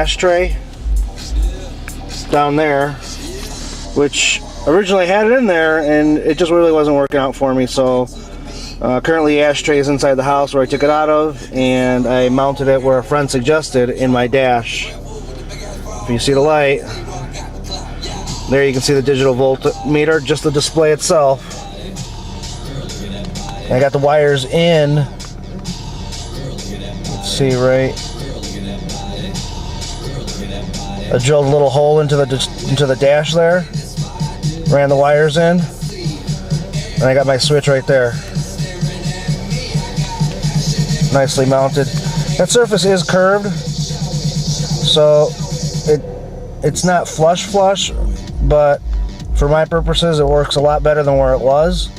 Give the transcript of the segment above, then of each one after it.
ashtray down there, which originally had it in there and it just really wasn't working out for me. So currently the ashtray is inside the house where I took it out of, and I mounted it where a friend suggested in my dash. If you see the light there, you can see the digital voltmeter, just the display itself. I got the wires in. Let's see, right. I drilled a little hole into the dash there. Ran the wires in. And I got my switch right there. Nicely mounted. That surface is curved, so it's not flush, but for my purposes it works a lot better than where it was,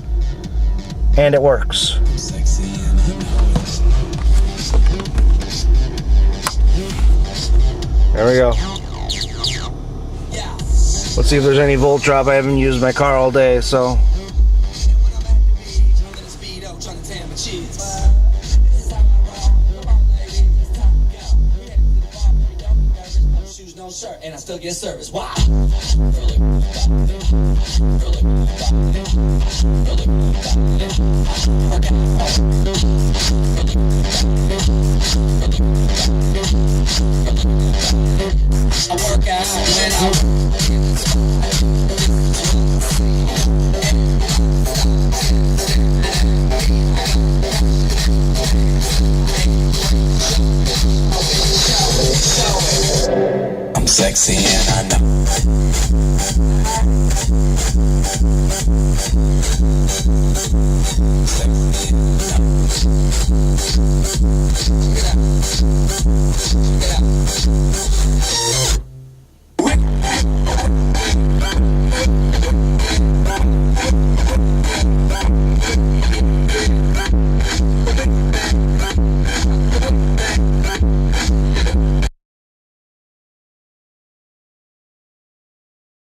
and it works. There we go. Let's see if there's any volt drop. I haven't used my car all day, so. And I still get service. Wow. I work out I'm sexy and I know.